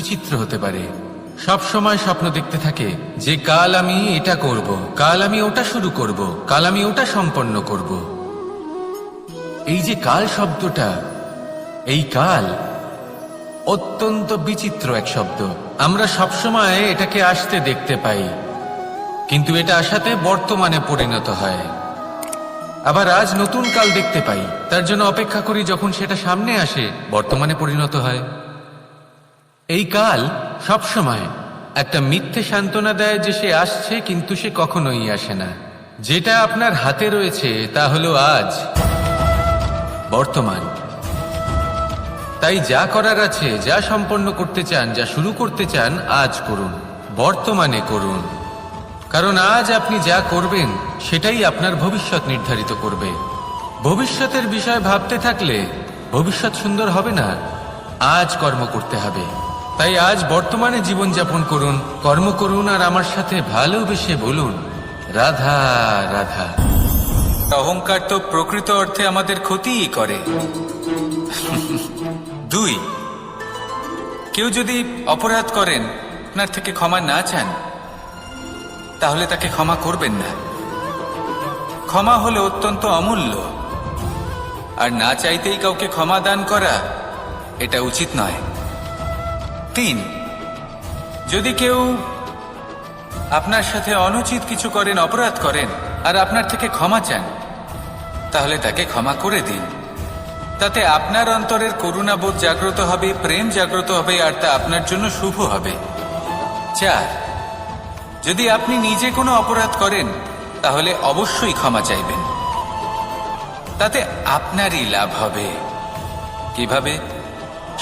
বিচিত্র হতে পারে। সব সময় স্বপ্ন দেখতে থাকে যে কাল আমি এটা করব, কাল আমি ওটা শুরু করব, কাল আমি ওটা সম্পন্ন করব। এই যে কাল শব্দটা, এই কাল অত্যন্ত বিচিত্র এক শব্দ। আমরা সবসময় এটাকে আসতে দেখতে পাই, কিন্তু এটা আসাতে বর্তমানে পরিণত হয়। আবার আজ নতুন কাল দেখতে পাই, তার জন্য অপেক্ষা করি, যখন সেটা সামনে আসে বর্তমানে পরিণত হয়। এই কাল সবসময় একটা মিথ্যে সান্ত্বনা দেয় যে সে আসছে, কিন্তু সে কখনোই আসে না। যেটা আপনার হাতে রয়েছে তা হলো আজ, বর্তমান। তাই যা করার আছে, যা সম্পন্ন করতে চান, যা শুরু করতে চান, আজ করুন, বর্তমানে করুন। কারণ আজ আপনি যা করবেন সেটাই আপনার ভবিষ্যৎ নির্ধারিত করবে। ভবিষ্যতের বিষয় ভাবতে থাকলে ভবিষ্যৎ সুন্দর হবে না। আজ কর্ম করতে হবে। তাই আজ বর্তমানে জীবনযাপন করুন, কর্ম করুন, আর আমার সাথে ভালোবেসে বলুন, রাধা রাধা। অহংকার তো প্রকৃত অর্থে আমাদের ক্ষতিই করে। 2, কেউ যদি অপরাধ করেন, আপনার থেকে ক্ষমা না চান, তাহলে তাকে ক্ষমা করবেন না। ক্ষমা হলো অত্যন্ত অমূল্য, আর না চাইতেই কাউকে ক্ষমা দান করা এটা উচিত নয়। 3, যদি কেউ আপনার সাথে অনুচিত কিছু করেন, অপরাধ করেন, আর আপনার থেকে ক্ষমা চান, তাহলে তাকে ক্ষমা করে দিন। তাতে আপনার অন্তরের করুণাবোধ জাগ্রত হবে, প্রেম জাগ্রত হবে, আর তা আপনার জন্য শুভ হবে। 4, যদি আপনি নিজে কোনো অপরাধ করেন, তাহলে অবশ্যই ক্ষমা চাইবেন। তাতে আপনারই লাভ হবে। কিভাবে?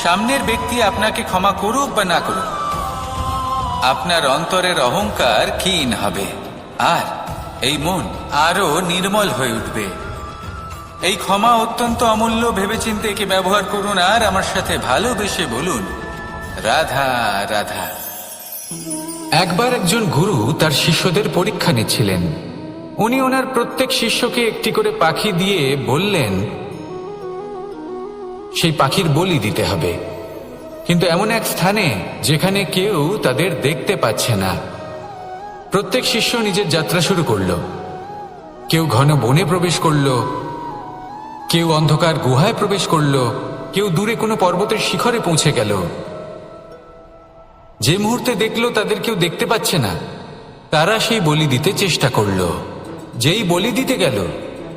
সামনের ব্যক্তি আপনাকে ক্ষমা করুক বা না করুক, আপনার অন্তরের অহংকার ক্ষীণ হবে, আর এই মন আরো নির্মল হয়ে উঠবে। এই ক্ষমা অত্যন্ত অমূল্য, ভেবেচিন্তে একে ব্যবহার করুন, আর আমার সাথে ভালোবেসে বলুন, রাধা রাধা। একবার একজন গুরু তার শিষ্যদের পরীক্ষা নিচ্ছিলেন। উনি ওনার প্রত্যেক শিষ্যকে একটি করে পাখি দিয়ে বললেন সেই পাখির বলি দিতে হবে, কিন্তু এমন এক স্থানে যেখানে কেউ তাদের দেখতে পাচ্ছে না। প্রত্যেক শিষ্য নিজের যাত্রা শুরু করল। কেউ ঘন বনে প্রবেশ করল, কেউ অন্ধকার গুহায় প্রবেশ করল, কেউ দূরে কোনো পর্বতের শিখরে পৌঁছে গেল। যে মুহূর্তে দেখলো তাদের কেউ দেখতে পাচ্ছে না, তারা সেই বলি দিতে চেষ্টা করল। যেই বলি দিতে গেল,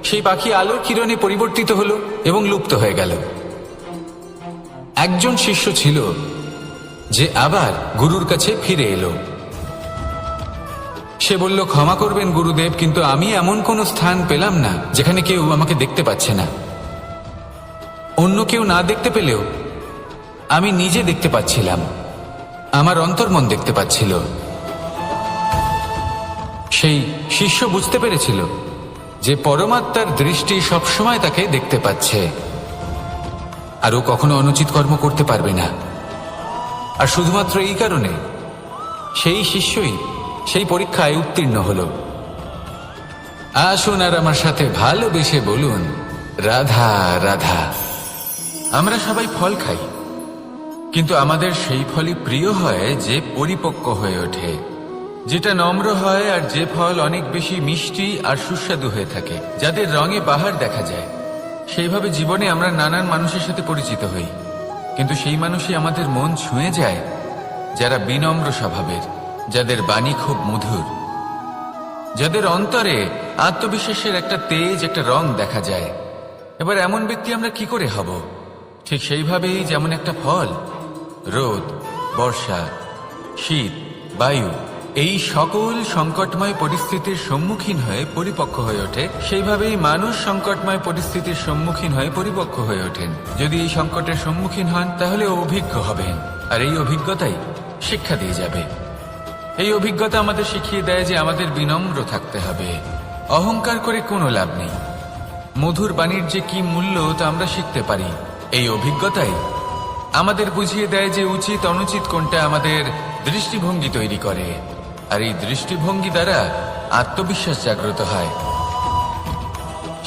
সেই পাখি আলোর কিরণে পরিবর্তিত হলো এবং লুপ্ত হয়ে গেল। একজন শিষ্য ছিল যে আবার গুরুর কাছে ফিরে এলো। সে বলল, ক্ষমা করবেন গুরুদেব, কিন্তু আমি এমন কোনো স্থান পেলাম না যেখানে কেউ আমাকে দেখতে পাচ্ছে না। অন্য কেউ না দেখতে পেলেও আমি নিজে দেখতে পাচ্ছিলাম, আমার অন্তর্মন দেখতে পাচ্ছিল। সেই শিষ্য বুঝতে পেরেছিল যে পরমাত্মার দৃষ্টি সবসময় তাকে দেখতে পাচ্ছে, আর ও কখনো অনুচিত কর্ম করতে পারবে না। আর শুধুমাত্র এই কারণে সেই শিষ্যই সেই পরীক্ষায় উত্তীর্ণ হল। আসুন আর আমার সাথে ভালোবেসে বলুন, রাধা রাধা। আমরা সবাই ফল খাই, কিন্তু আমাদের সেই ফলই প্রিয় হয় যে পরিপক্ক হয়ে ওঠে, যেটা নম্র হয়, আর যে ফল অনেক বেশি মিষ্টি আর সুস্বাদু হয়ে থাকে, যাদের রঙে বাহার দেখা যায়। সেইভাবে জীবনে আমরা নানান মানুষের সাথে পরিচিত হই, কিন্তু সেই মানুষই আমাদের মন ছুঁয়ে যায় যারা বিনম্র স্বভাবের, যাদের বাণী খুব মধুর, যাদের অন্তরে আত্মবিশ্বাসের একটা তেজ, একটা রং দেখা যায়। এবার এমন ব্যক্তি আমরা কি করে হব? ঠিক সেইভাবেই যেমন একটা ফল রোদ, বর্ষা, শীত, বায়ু এই সকল সংকটময় পরিস্থিতির সম্মুখীন হয়ে পরিপক্ক হয়ে ওঠে, সেইভাবেই মানুষ সংকটময় পরিস্থিতির সম্মুখীন হয়ে পরিপক্ক হয়ে ওঠেন। যদি এই সংকটের সম্মুখীন হন, তাহলে অভিজ্ঞ হবেন, আর এই অভিজ্ঞতাই শিক্ষা দিয়ে যাবে। এই অভিজ্ঞতা আমাদের শিখিয়ে দেয় যে আমাদের বিনম্র থাকতে হবে। অহংকার করে কোনো লাভ নেই। মধুর বাণীর যে কি মূল্য তা আমরা শিখতে পারি। এই অভিজ্ঞতাই আমাদের বুঝিয়ে দেয় যে উচিত অনুচিত কোনটা, আমাদের দৃষ্টিভঙ্গি তৈরি করে, আর এই দৃষ্টিভঙ্গি দ্বারা আত্মবিশ্বাস জাগ্রত হয়।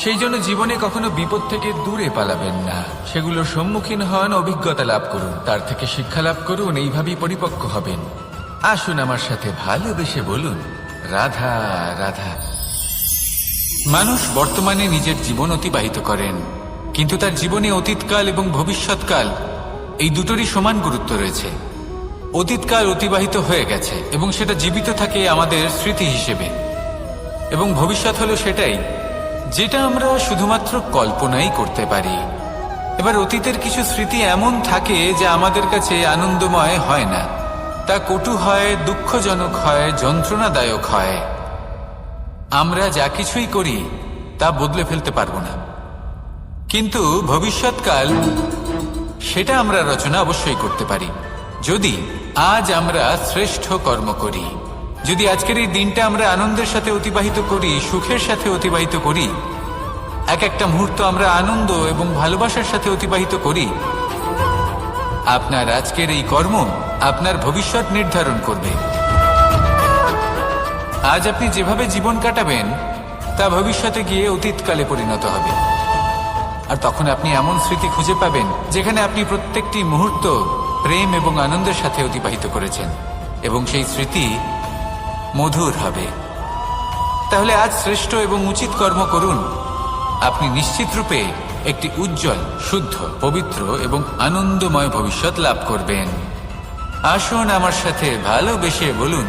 সেই জন্য জীবনে কখনো বিপদ থেকে দূরে পালাবেন না, সেগুলোর সম্মুখীন হন, অভিজ্ঞতা লাভ করুন, তার থেকে শিক্ষা লাভ করুন, এইভাবেই পরিপক্ক হবেন। আসুন আমার সাথে ভালোবেসে বলুন, রাধা রাধা। মানুষ বর্তমানে নিজের জীবন অতিবাহিত করেন, কিন্তু তার জীবনে অতীতকাল এবং ভবিষ্যৎকাল এই দুটোরই সমান গুরুত্ব রয়েছে। অতীতকাল অতিবাহিত হয়ে গেছে এবং সেটা জীবিত থাকে আমাদের স্মৃতি হিসেবে, এবং ভবিষ্যৎ হলো সেটাই যেটা আমরা শুধুমাত্র কল্পনাই করতে পারি। এবার অতীতের কিছু স্মৃতি এমন থাকে যা আমাদের কাছে আনন্দময় হয় না, তা কটু হয়, দুঃখজনক হয়, যন্ত্রণাদায়ক হয়। আমরা যা কিছুই করি তা বদলে ফেলতে পারবো না, কিন্তু ভবিষ্যৎকাল সেটা আমরা রচনা অবশ্যই করতে পারি, যদি আজ আমরা শ্রেষ্ঠ কর্ম করি। যদি আজকের এই দিনটা আমরা আনন্দের সাথে অতিবাহিত করি, সুখের সাথে অতিবাহিত করি, এক একটা মুহূর্ত আমরা আনন্দ এবং ভালোবাসার সাথে অতিবাহিত করি, আপনার আজকের এই কর্ম আপনার ভবিষ্যৎ নির্ধারণ করবে। আজ আপনি যেভাবে জীবন কাটাবেন তা ভবিষ্যতে গিয়ে অতীতকালে পরিণত হবে, আর তখন আপনি এমন স্মৃতি খুঁজে পাবেন যেখানে আপনি প্রত্যেকটি মুহূর্ত প্রেম এবং আনন্দের সাথে অতিবাহিত করেছেন, এবং সেই স্মৃতি মধুর হবে। তাহলে আজ শ্রেষ্ঠ এবং উচিত কর্ম করুন, আপনি নিশ্চিত রূপে একটি উজ্জ্বল, শুদ্ধ, পবিত্র এবং আনন্দময় ভবিষ্যৎ লাভ করবেন। আসুন আমার সাথে ভালোবেসে বলুন,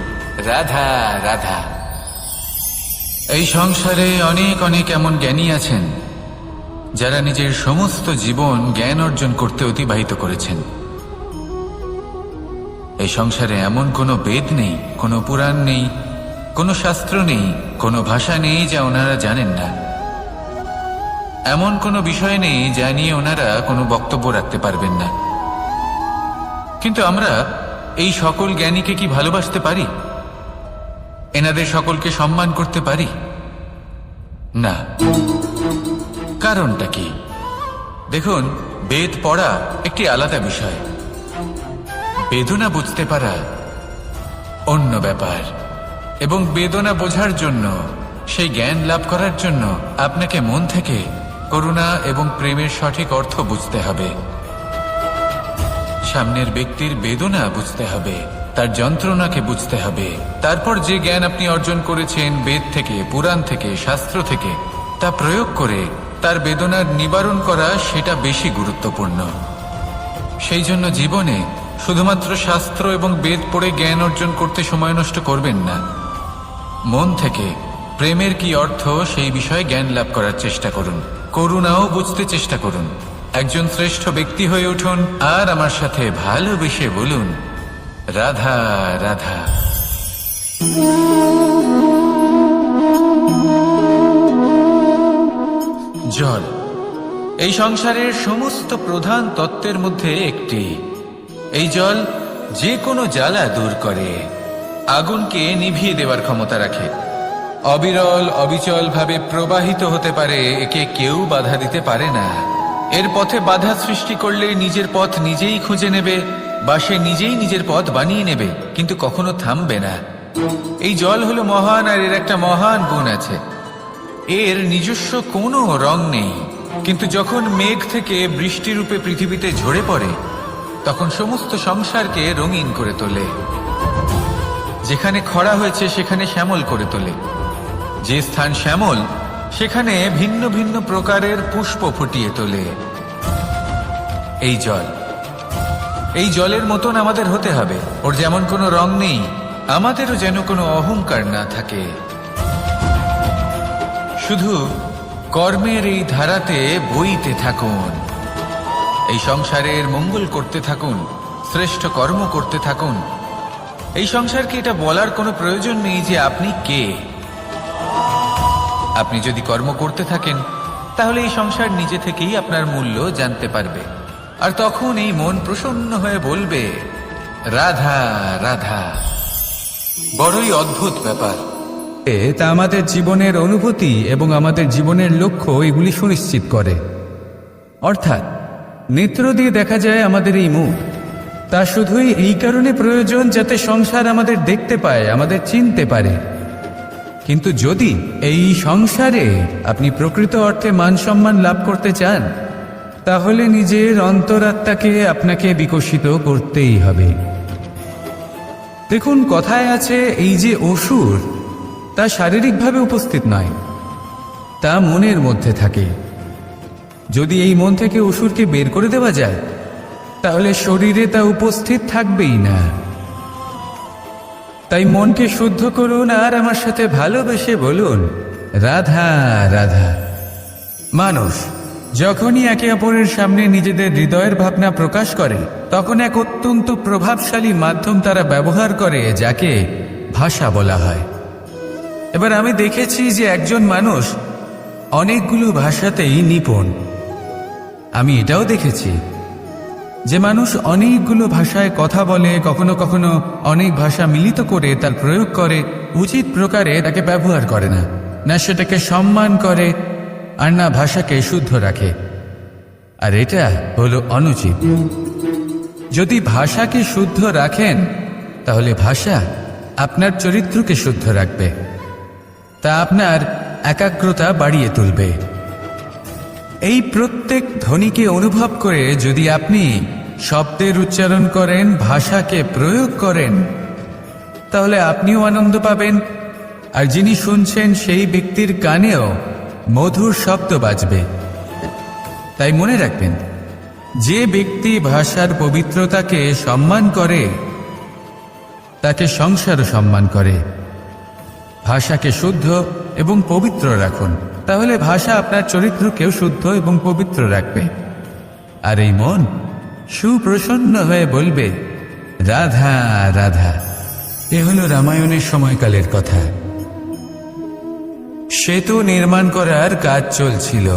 রাধা রাধা। এই সংসারে অনেক অনেক এমন জ্ঞানী আছেন যারা নিজের সমস্ত জীবন জ্ঞান অর্জন করতে অতিবাহিত করেছেন। এই সংসারে এমন কোনো বেদ নেই, কোনো পুরাণ নেই, কোনো শাস্ত্র নেই, কোনো ভাষা নেই যা ওনারা জানেন না। এমন কোনো বিষয় নেই যা নিয়ে ওনারা কোনো বক্তব্য রাখতে পারবেন না। কিন্তু আমরা এই সকল জ্ঞানীকে কি ভালোবাসতে পারি? এনাদের সকলকে সম্মান করতে পারি না। কারণটা কি? দেখুন, বেদ পড়া একটি আলাদা বিষয়, বেদনা বুঝতে পারা অন্য ব্যাপার। এবং বেদনা বোঝার জন্য, সেই জ্ঞান লাভ করার জন্য আপনাকে মন থেকে করুণা এবং প্রেমের সঠিক অর্থ বুঝতে হবে। সামনের ব্যক্তির বেদনা বুঝতে হবে, তার যন্ত্রণাকে বুঝতে হবে। তারপর যে জ্ঞান আপনি অর্জন করেছেন বেদ থেকে, পুরাণ থেকে, শাস্ত্র থেকে, তা প্রয়োগ করে তার বেদনার নিবারণ করা, সেটা বেশি গুরুত্বপূর্ণ। সেই জন্য জীবনে শুধুমাত্র শাস্ত্র এবং বেদ পড়ে জ্ঞান অর্জন করতে সময় নষ্ট করবেন না। মন থেকে প্রেমের কি অর্থ সেই বিষয়ে জ্ঞান লাভ করার চেষ্টা করুন, করুণাও বুঝতে চেষ্টা করুন। একজন শ্রেষ্ঠ ব্যক্তি হয়ে উঠুন, আর আমার সাথে ভালোবেসে বলুন, রাধা রাধা। জল এই সংসারের সমস্ত প্রধান তত্ত্বের মধ্যে একটি। এই জল যে কোনো জ্বালা দূর করে, আগুনকে নিভিয়ে দেওয়ার ক্ষমতা রাখে, অবিরল অবিচল ভাবে প্রবাহিত হতে পারে, একে কেউ বাধা দিতে পারে না। এর পথে বাধা সৃষ্টি করলে নিজের পথ নিজেই খুঁজে নেবে, বা সে নিজেই নিজের পথ বানিয়ে নেবে, কিন্তু কখনো থামবে না। এই জল হলো মহান, আর এর একটা মহান গুণ আছে, এর নিজস্ব কোনো রং নেই। কিন্তু যখন মেঘ থেকে বৃষ্টিরূপে পৃথিবীতে ঝরে পড়ে, তখন সমস্ত সংসারকে রঙিন করে তোলে। যেখানে খরা হয়েছে সেখানে শ্যামল করে তোলে, যে স্থান শ্যামল সেখানে ভিন্ন ভিন্ন প্রকারের পুষ্প ফুটিয়ে তোলে। এই জল, এই জলের মতন আমাদের হতে হবে। ওর যেমন কোনো রং নেই, আমাদেরও যেন কোনো অহংকার না থাকে। শুধু কর্মের এই ধারাতে বইতে থাকুন, এই সংসারের মঙ্গল করতে থাকুন, শ্রেষ্ঠ কর্ম করতে থাকুন। এই সংসারকে এটা বলার কোনো প্রয়োজন নেই যে আপনি কে। আপনি যদি কর্ম করতে থাকেন, তাহলে এই সংসার নিজে থেকেই আপনার মূল্য জানতে পারবে, আর তখন এই মন প্রসন্ন হয়ে বলবে, রাধা রাধা। বড়ই অদ্ভুত ব্যাপার। তা আমাদের জীবনের অনুভূতি এবং আমাদের জীবনের লক্ষ্য এগুলি সুনিশ্চিত করে। অর্থাৎ নেত্র দিয়ে দেখা যায় আমাদের এই মুখ, তা শুধুই এই কারণে প্রয়োজন যাতে সংসার আমাদের দেখতে পায়, আমাদের চিনতে পারে। কিন্তু যদি এই সংসারে আপনি প্রকৃত অর্থে মান সম্মান লাভ করতে চান, তাহলে নিজের অন্তরাত্মাকে আপনাকে বিকশিত করতেই হবে। দেখুন, কথায় আছে এই যে অসুর, তা শারীরিকভাবে উপস্থিত নয়, তা মনের মধ্যে থাকে। যদি এই মন থেকে অসুরকে বের করে দেওয়া যায়, তাহলে শরীরে তা উপস্থিত থাকবেই না। তাই মনকে শুদ্ধ করুন আর আমার সাথে ভালোবেসে বলুন, রাধা রাধা। মানুষ যখনই একে অপরের সামনে নিজেদের হৃদয়ের ভাবনা প্রকাশ করে, তখন এক অত্যন্ত প্রভাবশালী মাধ্যম তারা ব্যবহার করে, যাকে ভাষা বলা হয়। এবার আমি দেখেছি যে একজন মানুষ অনেকগুলো ভাষাতেই নিপুণ। আমি এটাও দেখেছি যে মানুষ অনেকগুলো ভাষায় কথা বলে, কখনো কখনো অনেক ভাষা মিলিত করে তার প্রয়োগ করে, উচিত প্রকারে তাকে ব্যবহার করে না, না সেটাকে সম্মান করে, আর না ভাষাকে শুদ্ধ রাখে। আর এটা হলো অনুচিত। যদি ভাষাকে শুদ্ধ রাখেন, তাহলে ভাষা আপনার চরিত্রকে শুদ্ধ রাখবে, তা আপনার একাগ্রতা বাড়িয়ে তুলবে। এই প্রত্যেক ধ্বনিকে অনুভব করে যদি আপনি শব্দের উচ্চারণ করেন, ভাষাকে প্রয়োগ করেন, তাহলে আপনিও আনন্দ পাবেন, আর যিনি শুনছেন সেই ব্যক্তির কানেও মধুর শব্দ বাজবে। তাই মনে রাখবেন, যে ব্যক্তি ভাষার পবিত্রতাকে সম্মান করে, তাকে সংসারও সম্মান করে। ভাষাকে শুদ্ধ এবং পবিত্র রাখুন, তাহলে ভাষা আপনার চরিত্রকেও শুদ্ধ এবং পবিত্র রাখবে। আর এই মন সুপ্রসন্ন হয়ে বলবে, রাধা রাধা। এ হলো রামায়ণের সময়কালের কথা। সেতু নির্মাণ করার কাজ চলছিল।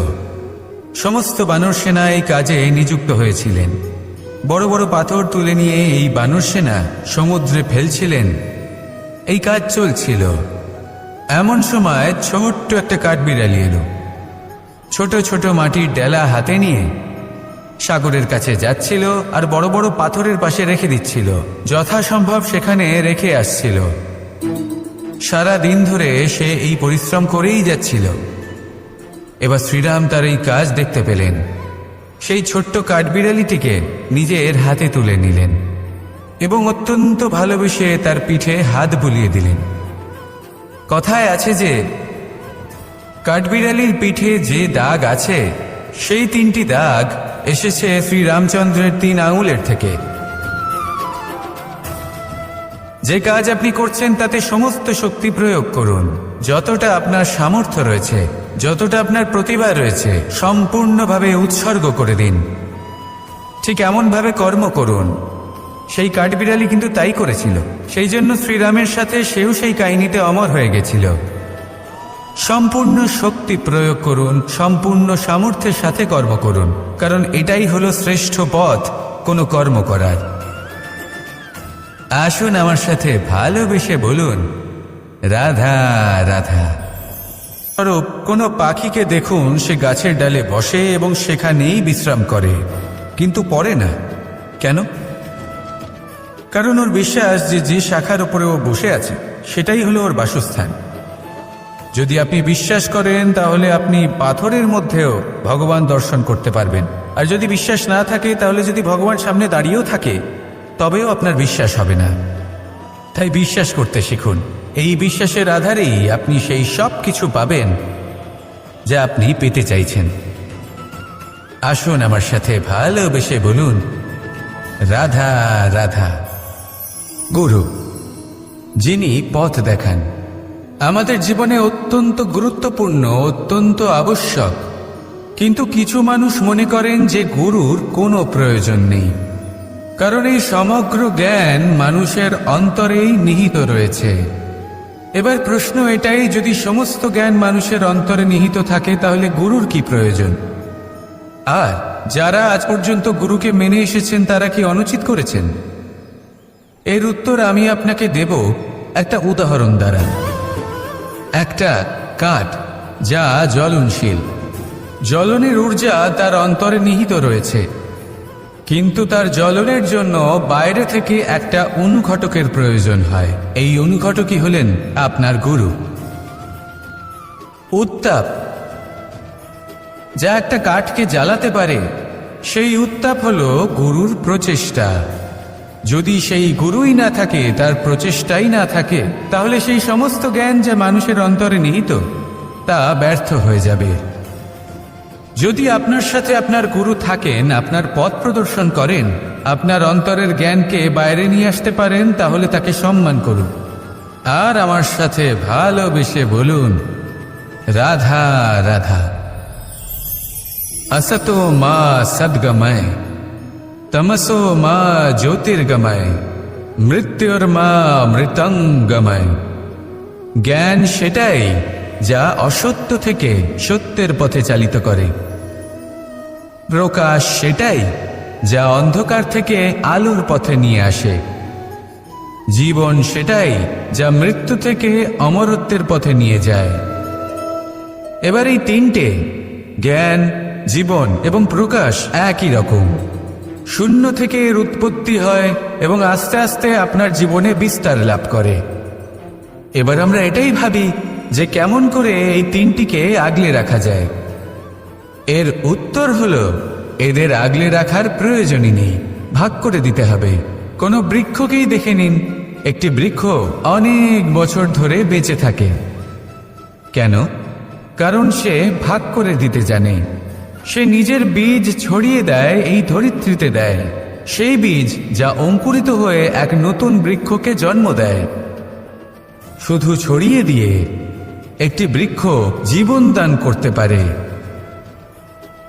সমস্ত বানর সেনা এই কাজে নিযুক্ত হয়েছিলেন। বড় বড় পাথর তুলে নিয়ে এই বানর সেনা সমুদ্রে ফেলছিলেন। এই কাজ চলছিল। এমন সময় ছোট্ট একটা কাঠবিড়ালি এলো। ছোট ছোট মাটির ডেলা হাতে নিয়ে সাগরের কাছে যাচ্ছিল, আর বড় বড় পাথরের পাশে রেখে দিচ্ছিল, যথাসম্ভব সেখানে রেখে আসছিল। সারা দিন ধরে সে এই পরিশ্রম করেই যাচ্ছিল। এবার শ্রীরাম তার এই কাজ দেখতে পেলেন। সেই ছোট্ট কাঠবিড়ালিটিকে নিজের হাতে তুলে নিলেন এবং অত্যন্ত ভালোবেসে তার পিঠে হাত বুলিয়ে দিলেন। কথায় আছে যে কাঠবিড়ালির পিঠে যে দাগ আছে, সেই 3টি দাগ এসেছে শ্রীরামচন্দ্রের 3 আঙুলের থেকে। যে কাজ আপনি করছেন তাতে সমস্ত শক্তি প্রয়োগ করুন, যতটা আপনার সামর্থ্য রয়েছে, যতটা আপনার প্রতিভা রয়েছে, সম্পূর্ণভাবে উৎসর্গ করে দিন। ঠিক এমনভাবে কর্ম করুন। সেই কাঠবিড়ালি কিন্তু তাই করেছিল। সেই জন্য শ্রীরামের সাথে সেও সেই কাহিনীতে অমর হয়ে গেছিল। সম্পূর্ণ শক্তি প্রয়োগ করুন, সম্পূর্ণ সামর্থ্যের সাথে কর্ম করুন, কারণ এটাই হলো শ্রেষ্ঠ পথ কোনো কর্ম করার। আসুন আমার সাথে ভালোবেসে বলুন, রাধা রাধা। স্বরূপ কোনো পাখিকে দেখুন, সে গাছের ডালে বসে এবং সেখানেই বিশ্রাম করে, কিন্তু পড়ে না। কেন? কারণ ওর বিশ্বাস যে যে শাখার উপরে ও বসে আছে সেটাই হলো ওর বাসস্থান। যদি আপনি বিশ্বাস করেন, তাহলে আপনি পাথরের মধ্যেও ভগবান দর্শন করতে পারবেন। আর যদি বিশ্বাস না থাকে, তাহলে যদি ভগবান সামনে দাঁড়িয়েও থাকে, তবেও আপনার বিশ্বাস হবে না। তাই বিশ্বাস করতে শিখুন। এই বিশ্বাসের আধারেই আপনি সেই সব কিছু পাবেন যা আপনি পেতে চাইছেন। আসুন আমার সাথে ভালোবেসে বলুন, রাধা রাধা। গুরু, যিনি পথ দেখান, আমাদের জীবনে অত্যন্ত গুরুত্বপূর্ণ, অত্যন্ত আবশ্যক। কিন্তু কিছু মানুষ মনে করেন যে গুরুর কোনো প্রয়োজন নেই, কারণ এই সমগ্র জ্ঞান মানুষের অন্তরেই নিহিত রয়েছে। এবার প্রশ্ন এটাই, যদি সমস্ত জ্ঞান মানুষের অন্তরে নিহিত থাকে, তাহলে গুরুর কি প্রয়োজন? আর যারা আজ পর্যন্ত গুরুকে মেনে এসেছেন, তারা কি অনুচিত করেছেন? এর উত্তর আমি আপনাকে দেব একটা উদাহরণ দ্বারা। একটা কাঠ যা জ্বলনশীল, জ্বলনের ঊর্জা তার অন্তরে নিহিত রয়েছে, কিন্তু তার জ্বলনের জন্য বাইরে থেকে একটা অনুঘটকের প্রয়োজন হয়। এই অনুঘটকই হলেন আপনার গুরু। উত্তাপ, যা একটা কাঠকে জ্বালাতে পারে, সেই উত্তাপ হলো গুরুর প্রচেষ্টা। যদি সেই গুরুই না থাকে, তার প্রচেষ্টাই না থাকে, তাহলে সেই সমস্ত জ্ঞান যা মানুষের অন্তরে নিহিত তা ব্যর্থ হয়ে যাবে। যদি আপনার সাথে আপনার গুরু থাকেন, আপনার পথ প্রদর্শন করেন, আপনার অন্তরের জ্ঞানকে বাইরে নিয়ে আসতে পারেন, তাহলে তাকে সম্মান করুন আর আমার সাথে ভালোবেসে বলুন, রাধা রাধা। असतो मा सद्गमय, तमसो मा ज्योतिर्गमय, মৃত্যুর্মা মৃতঙ্গময়। জ্ঞান সেটাই যা অসত্য থেকে সত্যের পথে চালিত করে। প্রকাশ সেটাই যা অন্ধকার থেকে আলোর পথে নিয়ে আসে। জীবন সেটাই যা মৃত্যু থেকে অমরত্বের পথে নিয়ে যায়। এবার এই তিনটে, জ্ঞান, জীবন এবং প্রকাশ, একই রকম। শূন্য থেকে এর উৎপত্তি হয় এবং আস্তে আস্তে আপনার জীবনে বিস্তার লাভ করে। এবার আমরা এটাই ভাবি যে কেমন করে এই তিনটিকে আগলে রাখা যায়। এর উত্তর হলো, এদের আগলে রাখার প্রয়োজনই নেই, ভাগ করে দিতে হবে। কোনো বৃক্ষকেই দেখে নিন, একটি বৃক্ষ অনেক বছর ধরে বেঁচে থাকে। কেন? কারণ সে ভাগ করে দিতে জানে। সে নিজের বীজ ছড়িয়ে দেয়, এই ধরিত্রীতে দেয়, সেই বীজ যা অঙ্কুরিত হয়ে এক নতুন বৃক্ষকে জন্ম দেয়। শুধু ছড়িয়ে দিয়ে একটি বৃক্ষ জীবন দান করতে পারে।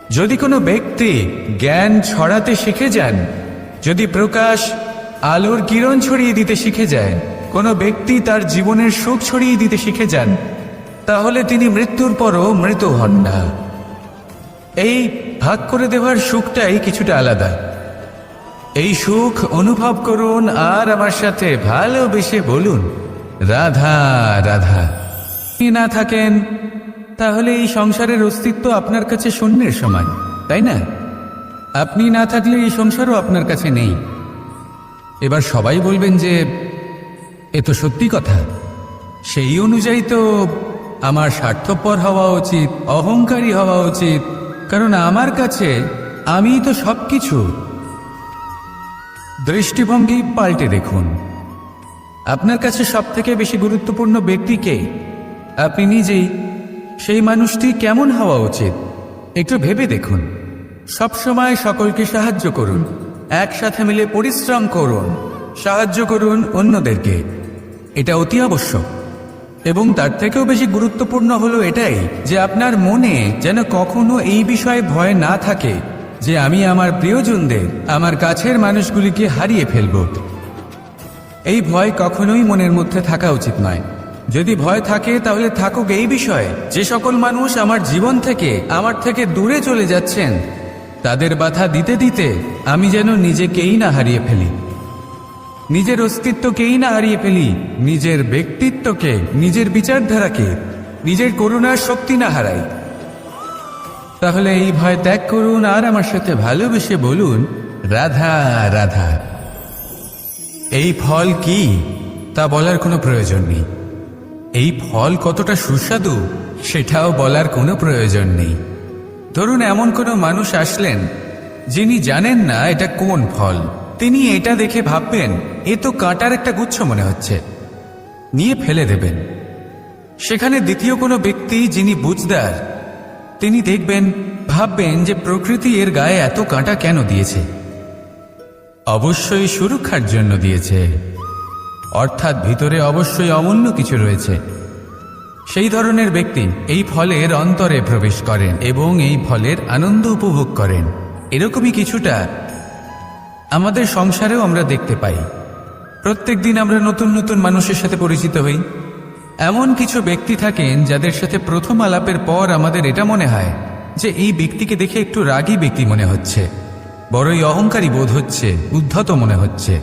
যদি কোনো ব্যক্তি জ্ঞান ছড়াতে শিখে যান, যদি প্রকাশ, আলোর কিরণ ছড়িয়ে দিতে শিখে যায়, কোনো ব্যক্তি তার জীবনের সুখ ছড়িয়ে দিতে শিখে যান, তাহলে তিনি মৃত্যুর পরও মৃত হন না। এই ভাগ করে দেওয়ার সুখটাই কিছুটা আলাদা। এই সুখ অনুভব করুন আর আমার সাথে ভালোবেসে বলুন, রাধা রাধা। যদি না থাকেন, তাহলে এই সংসারের অস্তিত্ব আপনার কাছে শূন্যের সমান, তাই না? আপনি না থাকলে এই সংসারও আপনার কাছে নেই। এবার সবাই বলবেন যে এ তো সত্যি কথা, সেই অনুযায়ী তো আমার স্বার্থপর হওয়া উচিত, অহংকারী হওয়া উচিত, কারণ আমার কাছে আমিই তো সবকিছু। দৃষ্টিভঙ্গি পাল্টে দেখুন। আপনার কাছে সবথেকে বেশি গুরুত্বপূর্ণ ব্যক্তি কে? আপনি নিজেই। সেই মানুষটি কেমন হওয়া উচিত একটু ভেবে দেখুন। সবসময় সকলকে সাহায্য করুন, একসাথে মিলে পরিশ্রম করুন, সাহায্য করুন অন্যদেরকে। এটা অতি আবশ্যক। এবং তার থেকেও বেশি গুরুত্বপূর্ণ হলো এটাই যে আপনার মনে যেন কখনো এই বিষয়ে ভয় না থাকে যে আমি আমার প্রিয়জনদের, আমার কাছের মানুষগুলিকে হারিয়ে ফেলব। এই ভয় কখনোই মনের মধ্যে থাকা উচিত নয়। যদি ভয় থাকে তাহলে থাকুক এই বিষয়ে যে সকল মানুষ আমার জীবন থেকে, আমার থেকে দূরে চলে যাচ্ছেন, তাদের বাধা দিতে দিতে আমি যেন নিজেকেই না হারিয়ে ফেলি, নিজের অস্তিত্বকেই না হারিয়ে ফেলি, নিজের ব্যক্তিত্বকে, নিজের বিচারধারাকে, নিজের করুণার শক্তি না হারাই। তাহলে এই ভয় ত্যাগ করুন আর আমার সাথে ভালোবেসে বলুন, রাধা রাধা। এই ফল কি তা বলার কোনো প্রয়োজন নেই। এই ফল কতটা সুস্বাদু সেটাও বলার কোনো প্রয়োজন নেই। ধরুন এমন কোনো মানুষ আসলেন যিনি জানেন না এটা কোন ফল। তিনি এটা দেখে ভাববেন এ তো কাঁটার একটা গুচ্ছ মনে হচ্ছে, নিয়ে ফেলে দেবেন। সেখানে দ্বিতীয় কোনো ব্যক্তি যিনি বুঝদার, তিনি দেখবেন, ভাববেন যে প্রকৃতি এর গায়ে এত কাঁটা কেন দিয়েছে? অবশ্যই সুরক্ষার জন্য দিয়েছে, অর্থাৎ ভিতরে অবশ্যই অমূল্য কিছু রয়েছে। সেই ধরনের ব্যক্তি এই ফলের অন্তরে প্রবেশ করেন এবং এই ফলের আনন্দ উপভোগ করেন। এরকমই কিছুটা আমাদের সংসারেও আমরা দেখতে পাই। প্রত্যেক দিন আমরা নতুন নতুন মানুষের সাথে পরিচিত হই। এমন কিছু ব্যক্তি থাকেন যাদের সাথে প্রথম আলাপের পর আমাদের এটা মনে হয় যে এই ব্যক্তিকে দেখে একটু রাগী ব্যক্তি মনে হচ্ছে, বড়ই অহংকারী বোধ হচ্ছে, উদ্ধত মনে হচ্ছে।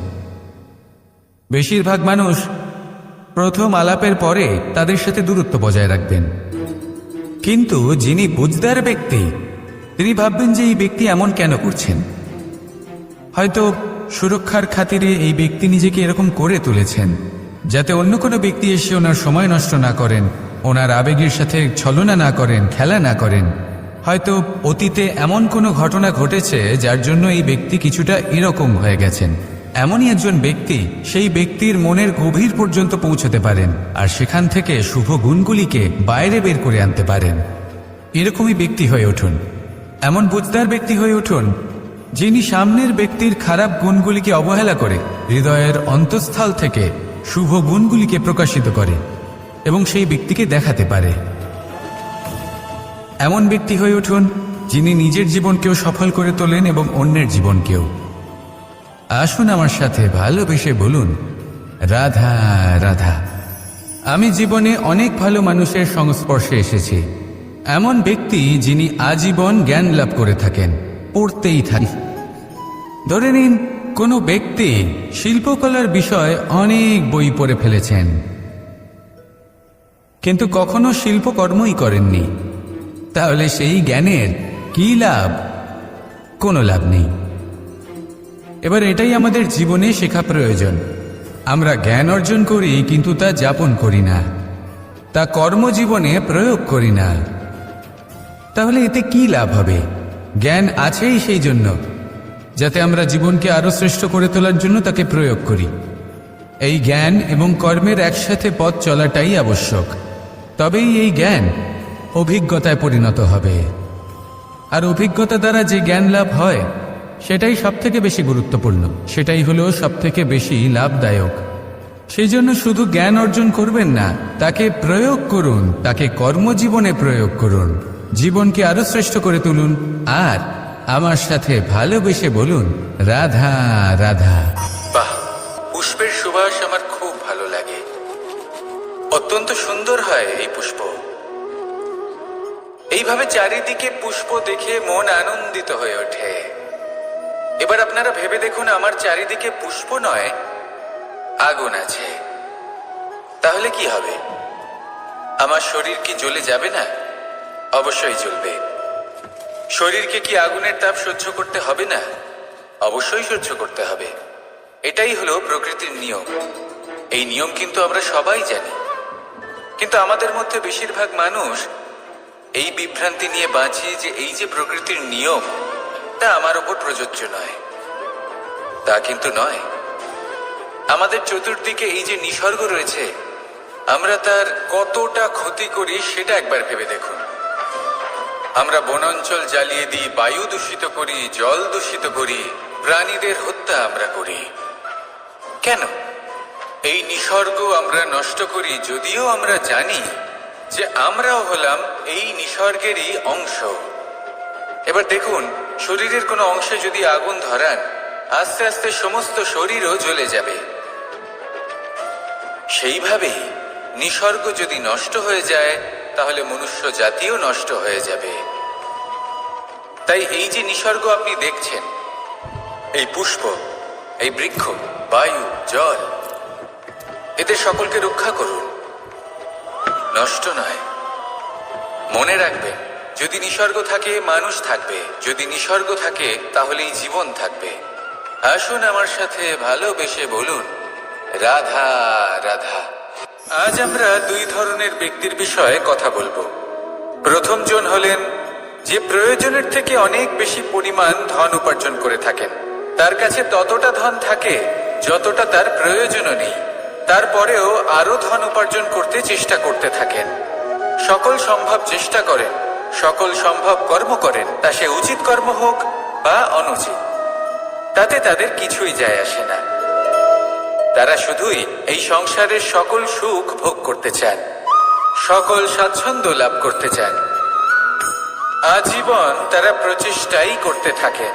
বেশিরভাগ মানুষ প্রথম আলাপের পরে তাদের সাথে দূরত্ব বজায় রাখবেন, কিন্তু যিনি বুঝদার ব্যক্তি তিনি ভাববেন যে এই ব্যক্তি এমন কেন করছেন। হয়তো সুরক্ষার খাতিরে এই ব্যক্তি নিজেকে এরকম করে তুলেছেন যাতে অন্য কোনো ব্যক্তি এসে ওনার সময় নষ্ট না করেন, ওনার আবেগের সাথে ছলনা না করেন, খেলা না করেন। হয়তো অতীতে এমন কোনো ঘটনা ঘটেছে যার জন্য এই ব্যক্তি কিছুটা এরকম হয়ে গেছেন। এমনই একজন ব্যক্তি সেই ব্যক্তির মনের গভীর পর্যন্ত পৌঁছতে পারেন আর সেখান থেকে শুভ গুণগুলিকে বাইরে বের করে আনতে পারেন। এরকমই ব্যক্তি হয়ে উঠুন, এমন বুঝদার ব্যক্তি হয়ে উঠুন যিনি সামনের ব্যক্তির খারাপ গুণগুলিকে অবহেলা করে হৃদয়ের অন্তঃস্থল থেকে শুভ গুণগুলিকে প্রকাশিত করে এবং সেই ব্যক্তিকে দেখাতে পারে। এমন ব্যক্তি হয়ে উঠুন যিনি নিজের জীবনকেও সফল করে তোলেন এবং অন্যের জীবনকেও। আসুন আমার সাথে ভালোবেসে বলুন, রাধা রাধা। আমি জীবনে অনেক ভালো মানুষের সংস্পর্শে এসেছি, এমন ব্যক্তি যিনি আজীবন জ্ঞান লাভ করে থাকেন, পড়তেই থাকেন। ধরে নিন কোনো ব্যক্তি শিল্পকলার বিষয়ে অনেক বই পড়ে ফেলেছেন, কিন্তু কখনো শিল্পকর্মই করেননি। তাহলে সেই জ্ঞানের কি লাভ? কোনো লাভ নেই। এবার এটাই আমাদের জীবনে শেখা প্রয়োজন। আমরা জ্ঞান অর্জন করি কিন্তু তা যাপন করি না, তা কর্মজীবনে প্রয়োগ করি না। তাহলে এতে কি লাভ হবে? জ্ঞান আছেই সেই জন্য যাতে আমরা জীবনকে আরো শ্রেষ্ঠ করে তোলার জন্য তাকে প্রয়োগ করি। এই জ্ঞান এবং কর্মের একসাথে পথ চলাটাই আবশ্যক। তবেই এই জ্ঞান অভিজ্ঞতায় পরিণত হবে। আর অভিজ্ঞতা দ্বারা যে জ্ঞান লাভ হয় সেটাই সবথেকে বেশি গুরুত্বপূর্ণ, সেটাই হলো সবথেকে বেশি লাভদায়ক। সেই জন্য শুধু জ্ঞান অর্জন করবেন না, তাকে প্রয়োগ করুন, তাকে কর্মজীবনে প্রয়োগ করুন, জীবনকে আরো শ্রেষ্ঠ করে তুলুন। আর আমার সাথে ভালোবেসে বলুন, রাধা রাধা। বাহ, পুষ্পের সুবাস আমার খুব ভালো লাগে। অত্যন্ত সুন্দর হয় এই পুষ্প। এইভাবে চারিদিকে পুষ্প দেখে মন আনন্দিত হয়ে ওঠে। এবার আপনারা ভেবে দেখুন, আমার চারিদিকে পুষ্প নয়, আগুন আছে। তাহলে কি হবে? আমার শরীর কি জ্বলে যাবে না? অবশ্যই জ্বলবে। শরীরকে কি আগুনের তাপ সহ্য করতে হবে না? অবশ্যই সহ্য করতে হবে। এটাই হলো প্রকৃতির নিয়ম। এই নিয়ম কিন্তু আমরা সবাই জানি, কিন্তু আমাদের মধ্যে বেশিরভাগ মানুষ এই বিভ্রান্তি নিয়ে বাঁচি যে এই যে প্রকৃতির নিয়ম তা আমার উপর প্রযোজ্য নয়। তা কিন্তু নয়। আমাদের চতুর্দিকে এই যে নিসর্গ রয়েছে, আমরা তার কতটা ক্ষতি করি সেটা একবার ভেবে দেখুন। আমরা বনাঞ্চল জ্বালিয়ে দিই, বায়ু দূষিত করি, জল দূষিত করি, প্রাণীদের হত্যা আমরা করি। কেন? এই নিসর্গ আমরা নষ্ট করি, যদিও আমরা জানি যে আমরাও হলাম এই নিসর্গেরই অংশ। এবার দেখুন, শরীরের কোনো অংশে যদি আগুন ধরান, আস্তে আস্তে সমস্ত শরীরও জ্বলে যাবে। সেইভাবেই নিসর্গ যদি নষ্ট হয়ে যায়, তাহলে মনুষ্য জাতিও নষ্ট হয়ে যাবে। তাই এই যে নিসর্গ আপনি দেখছেন, এই পুষ্প, এই বৃক্ষ, বায়ু, জল, এদের সকলকে রক্ষা করুন, নষ্ট নয়। মনে রাখবেন, যদি নিসর্গ থাকে মানুষ থাকবে, যদি নিসর্গ থাকে তাহলেই জীবন থাকবে। আসুন আমার সাথে ভালোবেসে বলুন, রাধা রাধা। আজ আমরা দুই ধরনের ব্যক্তির বিষয়ে কথা বলবো। প্রথম জন হলেন যে প্রয়োজনের থেকে অনেক বেশি পরিমাণ ধন উপার্জন করে থাকেন। তার কাছে ততটা ধন থাকে যতটা তার প্রয়োজনও নেই, তারপরেও আরো ধন উপার্জন করতে চেষ্টা করতে থাকেন। সকল সম্ভব চেষ্টা করেন, সকল সম্ভব কর্ম করেন, তা সে উচিত কর্ম হোক বা অনুচিত, তাতে তাদের কিছুই যায় আসে না। তারা শুধুই এই সংসারের সকল সুখ ভোগ করতে চান, সকল স্বাচ্ছন্দ্য লাভ করতে চান। আজীবন তারা প্রচেষ্টাই করতে থাকেন।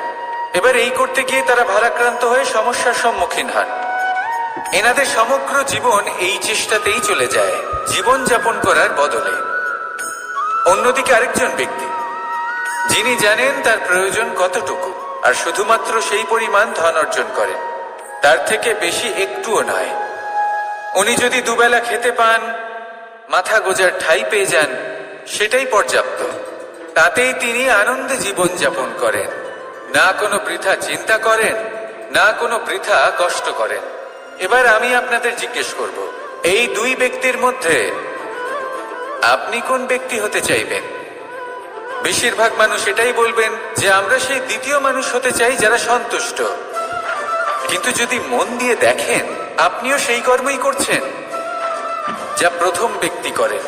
এবার এই করতে গিয়ে তারা ভারাক্রান্ত হয়ে সমস্যার সম্মুখীন হন। এনাদের সমগ্র জীবন এই চেষ্টাতেই চলে যায়, জীবন যাপন করার বদলে। অন্যদিকে আরেকজন ব্যক্তি, যিনি জানেন তার প্রয়োজন কতটুকু আর শুধুমাত্র সেই পরিমাণ ধন অর্জন করেন, তার থেকে বেশি একটুও নয়। উনি যদি দুবেলা খেতে পান, মাথা গোজার ঠাঁই পেয়ে যান, সেটাই পর্যাপ্ত। তাতেই তিনি আনন্দে জীবন যাপন করেন, না কোনো বৃথা চিন্তা করেন, না কোনো বৃথা কষ্ট করেন। এবার আমি আপনাদের জিজ্ঞেস করব, এই দুই ব্যক্তির মধ্যে আপনি কোন ব্যক্তি হতে চাইবেন? বেশিরভাগ মানুষ এটাই বলবেন যে আমরা সেই দ্বিতীয় মানুষ হতে চাই যারা সন্তুষ্ট। কিন্তু যদি মন দিয়ে দেখেন, আপনিও সেই কর্মই করছেন যা প্রথম ব্যক্তি করেন।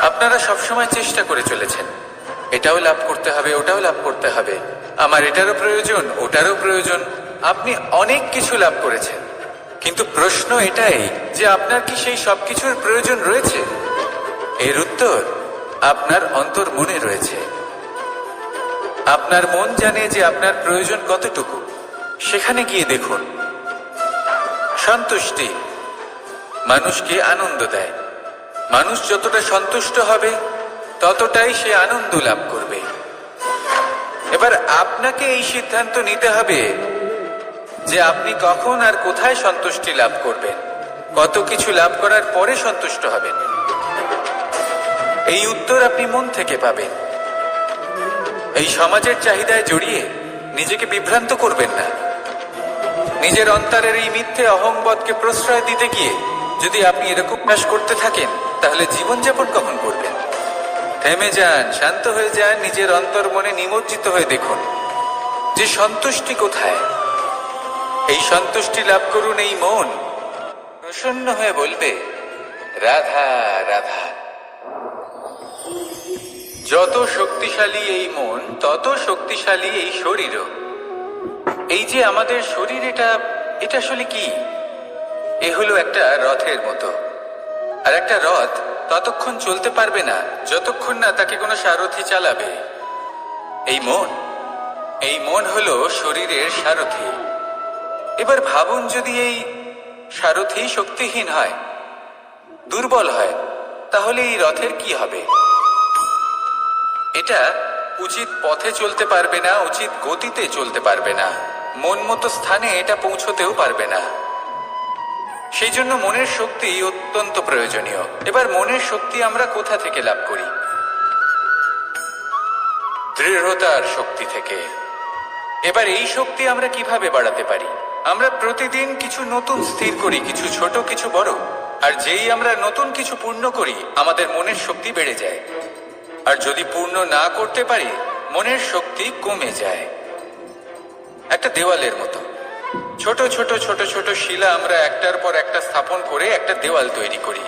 আপনারা সবসময় চেষ্টা করে চলেছেন, এটাও লাভ করতে হবে, ওটাও লাভ করতে হবে, আমার এটারও প্রয়োজন, ওটারও প্রয়োজন। আপনি অনেক কিছু লাভ করেছেন, কিন্তু প্রশ্ন এটাই যে আপনার কি সেই সবকিছুর প্রয়োজন রয়েছে? এর উত্তর আপনার অন্তর্মনে রয়েছে। আপনার মন জানে যে আপনার প্রয়োজন কতটুকু। সেখানে গিয়ে দেখুন। সন্তুষ্টি মানুষকে আনন্দ দেয়। মানুষ যতটা সন্তুষ্ট হবে ততটাই সে আনন্দ লাভ করবে। এবার আপনাকে এই সিদ্ধান্ত নিতে হবে যে আপনি কখন আর কোথায় সন্তুষ্টি লাভ করবেন, কত কিছু লাভ করার পরে সন্তুষ্ট হবেন। এই উত্তর আপনি মন থেকে পাবেন। এই সমাজের চাহিদায় জড়িয়ে নিজেকে বিভ্রান্ত করবেন না। নিজের অন্তরের এই মিথ্যে অহংবোধকে প্রশ্রয় দিতে গিয়ে যদি আপনি এরকম কাজ করতে থাকেন, তাহলে জীবনযাপন কখন করবেন? থেমে যান, শান্ত হয়ে যান, নিজের অন্তর মনে নিমজ্জিত হয়ে দেখুন যে সন্তুষ্টি কোথায়। এই সন্তুষ্টি লাভ করুন। এই মন প্রসন্ন হয়ে বলবে, রাধা রাধা। যত শক্তিশালী এই মন, তত শক্তিশালী এই শরীরও। এই যে আমাদের শরীর, এটা আসলে কি? এ হলো একটা রথের মতো। আর একটা রথ ততক্ষণ চলতে পারবে না যতক্ষণ না তাকে কোনো সারথি চালাবে। এই মন হলো শরীরের সারথি। এবার ভাবুন, যদি এই সারথি শক্তিহীন হয়, দুর্বল হয়, তাহলে এই রথের কি হবে? এটা উচিত পথে চলতে পারবে না, উচিত গতিতে চলতে পারবে না, মন মতো স্থানে এটা পৌঁছতেও পারবে না। সেই জন্য মনের শক্তি অত্যন্ত প্রয়োজনীয়। এবার মনের শক্তি আমরা কোথা থেকে লাভ করি? দৃঢ়তার শক্তি থেকে। এবার এই শক্তি আমরা কিভাবে বাড়াতে পারি? আমরা প্রতিদিন কিছু নতুন স্থির করি, কিছু ছোট, কিছু বড়। আর যেই আমরা নতুন কিছু পূর্ণ করি, আমাদের মনের শক্তি বেড়ে যায়। আর যদি পূর্ণ না করতে পারি, মনের শক্তি কমে যায়। একটা দেওয়ালের মতো ছোট ছোট ছোট ছোট শিলা আমরা একটার পর একটা স্থাপন করে একটা দেওয়াল তৈরি করি।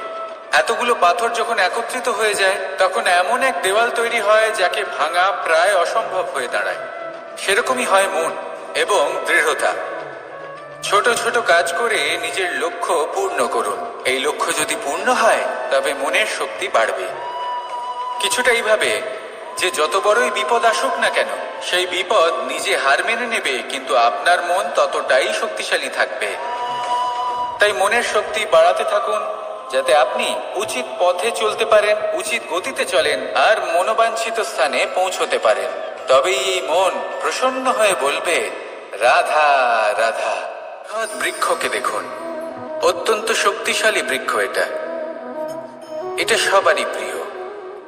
এতগুলো পাথর যখন একত্রিত হয়ে যায়, তখন এমন এক দেওয়াল তৈরি হয় যাকে ভাঙা প্রায় অসম্ভব হয়ে দাঁড়ায়। সেরকমই হয় মন এবং দৃঢ়তা। ছোট ছোট কাজ করে নিজের লক্ষ্য পূর্ণ করুন। এই লক্ষ্য যদি পূর্ণ হয়, তবে মনের শক্তি বাড়বে। কিছুটা এইভাবে যে যত বড়ই বিপদ আসুক না কেন, সেই বিপদ নিজে হার মেনে নেবে, কিন্তু আপনার মন ততটাই শক্তিশালী থাকবে। তাই মনের শক্তি বাড়াতে থাকুন, যাতে আপনি উচিত পথে চলতে পারেন, উচিত গতিতে চলেন, আর মনোবাঞ্ছিত স্থানে পৌঁছতে পারেন। তবেই এই মন প্রসন্ন হয়ে বলবে, রাধা রাধা। বৃক্ষকে দেখুন, অত্যন্ত শক্তিশালী বৃক্ষ। এটা সবারই প্রিয়।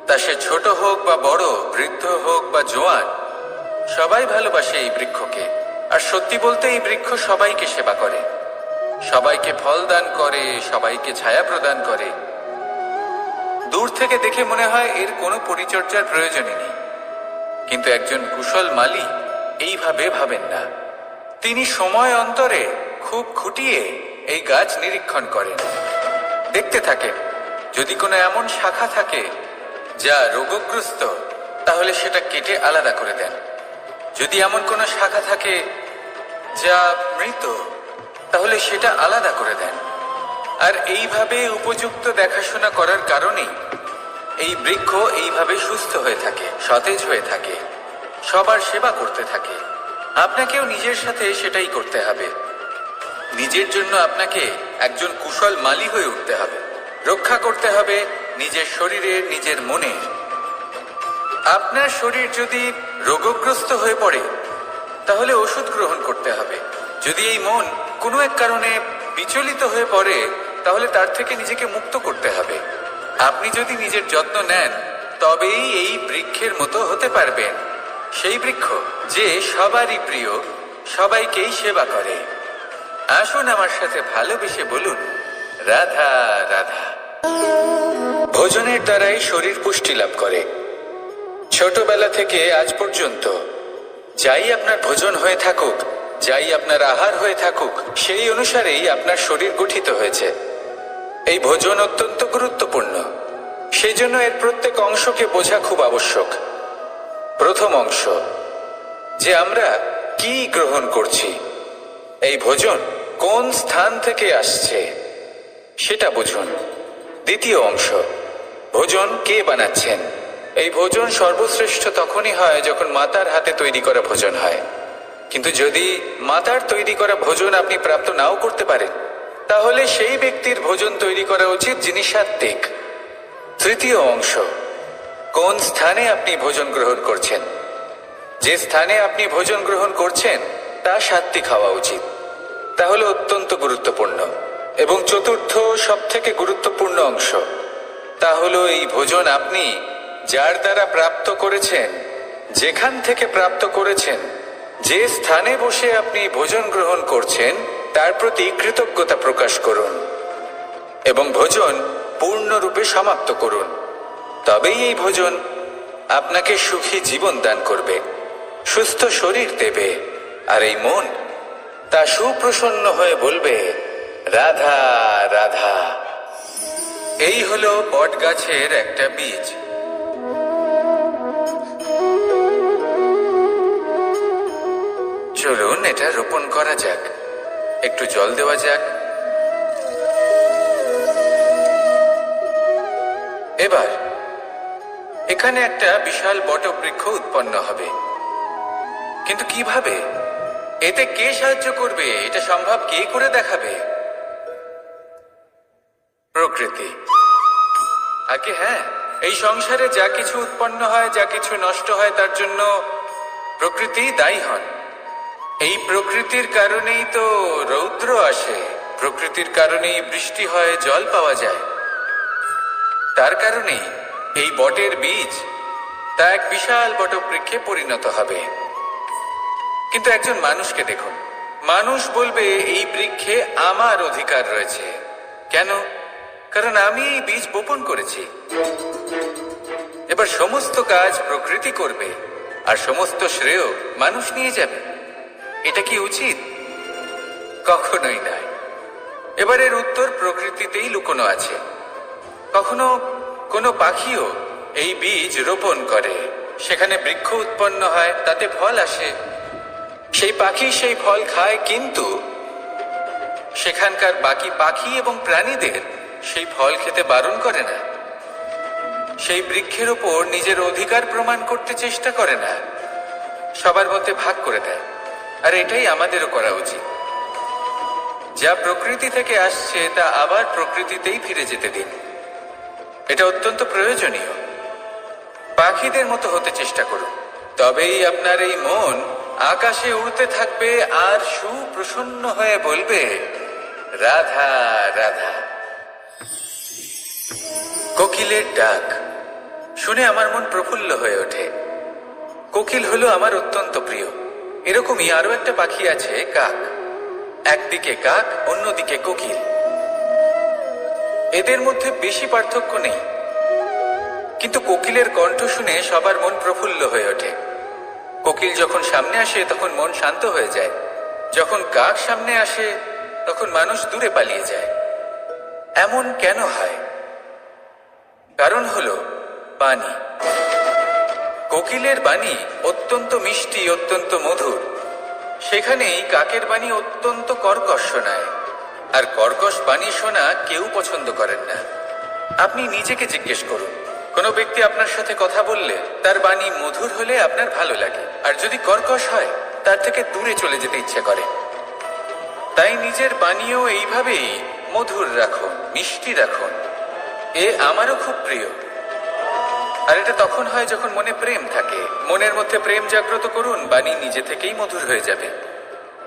তা সে ছোট হোক বা বড়, বৃদ্ধ হোক বা জোয়ান, সবাই ভালোবাসে এই বৃক্ষকে। আর সত্যি বলতে, এই বৃক্ষ সবাইকে সেবা করে, সবাইকে ফল দান করে, সবাইকে ছায়া প্রদান করে। দূর থেকে দেখে মনে হয় এর কোনো পরিচর্যার প্রয়োজনই নেই। কিন্তু একজন কুশল মালী এইভাবে ভাবেন না। তিনি সময় অন্তরে খুব খুঁটিয়ে এই গাছ নিরীক্ষণ করেন, দেখতে থাকেন। যদি কোনো এমন শাখা থাকে যা রোগগ্রস্ত, তাহলে সেটা কেটে আলাদা করে দেন। যদি এমন কোনো শাখা থাকে যা মৃত, তাহলে সেটা আলাদা করে দেন। আর এইভাবে উপযুক্ত দেখাশোনা করার কারণেই এই বৃক্ষ এইভাবে সুস্থ হয়ে থাকে, সতেজ হয়ে থাকে, সবার সেবা করতে থাকে। আপনাকেও নিজের সাথে সেটাই করতে হবে। নিজের জন্য আপনাকে একজন কুশল মালী হয়ে উঠতে হবে। রক্ষা করতে হবে নিজের শরীরের, নিজের মনের। আপনার শরীর যদি রোগগ্রস্ত হয়ে পড়ে, তাহলে ওষুধ গ্রহণ করতে হবে। যদি এই মন কোনো এক কারণে বিচলিত হয়ে পড়ে, তাহলে তার থেকে নিজেকে মুক্ত করতে হবে। আপনি যদি নিজের যত্ন নেন, তবেই এই বৃক্ষের মতো হতে পারবেন। সেই বৃক্ষ যে সবারই প্রিয়, সবাইকেই সেবা করে। আসুন আমার সাথে ভালোবেসে বলুন, রাধা রাধা। ভোজনের দ্বারাই শরীর পুষ্টি লাভ করে। ছোটবেলা থেকে আজ পর্যন্ত যাই আপনার ভোজন হয়ে থাকুক, যাই আপনার আহার হয়ে থাকুক, সেই অনুসারেই আপনার শরীর গঠিত হয়েছে। এই ভোজন অত্যন্ত গুরুত্বপূর্ণ, সেই জন্য এর প্রত্যেক অংশকে বোঝা খুব আবশ্যক। প্রথম অংশ, যে আমরা কি গ্রহণ করছি, এই ভোজন কোন স্থান থেকে আসছে সেটা বুঝুন। দ্বিতীয় অংশ, ভোজন কে বানাচ্ছেন। এই ভোজন সর্বশ্রেষ্ঠ তখনই হয় যখন মাতার হাতে তৈরি করা ভোজন হয়। কিন্তু যদি মাতার তৈরি করা ভোজন আপনি প্রাপ্ত নাও করতে পারেন, তাহলে সেই ব্যক্তির ভোজন তৈরি করা উচিত যিনি সাত্ত্বিক। তৃতীয় অংশ, কোন স্থানে আপনি ভোজন গ্রহণ করছেন। যে স্থানে আপনি ভোজন গ্রহণ করছেন তা সাত্ত্বিক হওয়া উচিত। তাহলে অত্যন্ত গুরুত্বপূর্ণ। এবং চতুর্থ সবথেকে গুরুত্বপূর্ণ অংশ, তা হলো এই ভোজন আপনি যার দ্বারা প্রাপ্ত করেছেন, যেখান থেকে প্রাপ্ত করেছেন, যে স্থানে বসে আপনি ভোজন গ্রহণ করছেন তার প্রতি কৃতজ্ঞতা প্রকাশ করুন এবং ভোজন পূর্ণরূপে সমাপ্ত করুন। তবেই এই ভোজন আপনাকে সুখী জীবন দান করবে, সুস্থ শরীর দেবে, আর এই মন তা সুপ্রসন্ন হয়ে বলবে, রাধা রাধা। এই হলো বট গাছের একটা বীজ। চলুন এটা রোপণ করা যাক, একটু জল দেওয়া যাক। এবার এখানে একটা বিশাল বটবৃক্ষ উৎপন্ন হবে। কিন্তু কিভাবে? এতে কে সাহায্য করবে? এটা সম্ভব কে করে দেখাবে? প্রকৃতি। আগে হ্যাঁ, এই সংসারে যা কিছু উৎপন্ন হয়, যা কিছু নষ্ট হয়, তার জন্য প্রকৃতি দায়ী হন। এই প্রকৃতির কারণেই তো রৌদ্র আসে, প্রকৃতির কারণেই বৃষ্টি হয়, জল পাওয়া যায়। তার কারণেই এই বটের বীজ তা এক বিশাল বটবৃক্ষে পরিণত হবে। কিন্তু একজন মানুষকে দেখুন, মানুষ বলবে এই বৃক্ষে আমার অধিকার রয়েছে। কেন? কারণ আমি এই বীজ বপন করেছি। এবার সমস্ত কাজ প্রকৃতি করবে আর সমস্ত শ্রেয় মানুষ নিয়ে যাবে। এটা কি উচিত? কখনোই নয়। এবার এর উত্তর প্রকৃতিতেই লুকোনো আছে। কখনো কোনো পাখিও এই বীজ রোপণ করে, সেখানে বৃক্ষ উৎপন্ন হয়, তাতে ফল আসে, সেই পাখি সেই ফল খায়, কিন্তু সেখানকার বাকি পাখি এবং প্রাণীদের সেই ফল খেতে বারণ করে না। সেই বৃক্ষের ওপর নিজের অধিকার প্রমাণ করতে চেষ্টা করে না, সবার মধ্যে ভাগ করে দেয়। আর এটাই আমাদেরও করা উচিত। যা প্রকৃতি থেকে আসছে তা আবার প্রকৃতিতেই ফিরে যেতে দিন। এটা অত্যন্ত প্রয়োজনীয়। পাখিদের মতো হতে চেষ্টা করুন, তবেই আপনার এই মন আকাশে উড়তে থাকবে আর সুপ্রসন্ন হয়ে বলবে, রাধা রাধা। কোকিলের ডাক শুনে আমার মন প্রফুল্ল হয়ে ওঠে। কোকিল হলো আমার অত্যন্ত প্রিয়। এরকমই আরো একটা পাখি আছে, কাক। একদিকে কাক, অন্যদিকে কোকিল। এদের মধ্যে বেশি পার্থক্য নেই, কিন্তু কোকিলের কণ্ঠ শুনে সবার মন প্রফুল্ল হয়ে ওঠে। কোকিল যখন সামনে আসে তখন মন শান্ত হয়ে যায়, যখন কাক সামনে আসে তখন মানুষ দূরে পালিয়ে যায়। এমন কেন হয়? কারণ হলো বাণী। কোকিলের বাণী অত্যন্ত মিষ্টি, অত্যন্ত মধুর। সেখানেই কাকের বাণী অত্যন্ত কর্কশ শোনায়, আর কর্কশ বাণী শোনা কেউ পছন্দ করেন না। আপনি নিজেকে জিজ্ঞেস করুন, কোনো ব্যক্তি আপনার সাথে কথা বললে তার বাণী মধুর হলে আপনার ভালো লাগে, আর যদি কর্কশ হয় তার থেকে দূরে চলে যেতে ইচ্ছে করে। তাই নিজের বাণীও এইভাবেই মধুর রাখুন, মিষ্টি রাখুন। এ আমারও খুব প্রিয়। আর এটা তখন হয় যখন মনে প্রেম থাকে। মনের মধ্যে প্রেম জাগ্রত করুন, বাণী নিজে থেকেই মধুর হয়ে যাবে।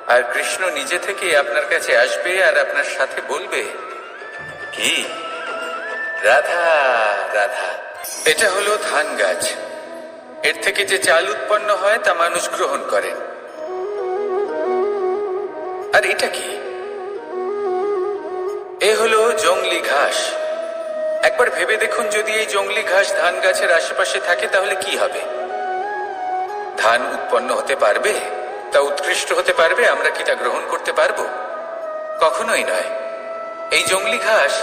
আর কৃষ্ণ নিজে থেকে আপনার কাছে আসবে আর আপনার সাথে বলবে, কি রাধা রাধা। এটা হলো ধান গাছ। এর থেকে যে চাল উৎপন্ন হয় তা মানুষ গ্রহণ করেন। আর এটা কি? এ হলো জংলি ঘাস। একবার ভেবে দেখুন, যদি এই জংলি ঘাস ধান গাছের আশেপাশে থাকে তাহলে কি হবে? ধান উৎপন্ন হতে পারবে? তা উৎকৃষ্ট হতে পারবে? আমরা কি তা গ্রহণ করতে পারবো? কখনোই নয়। এই জংলি ঘাস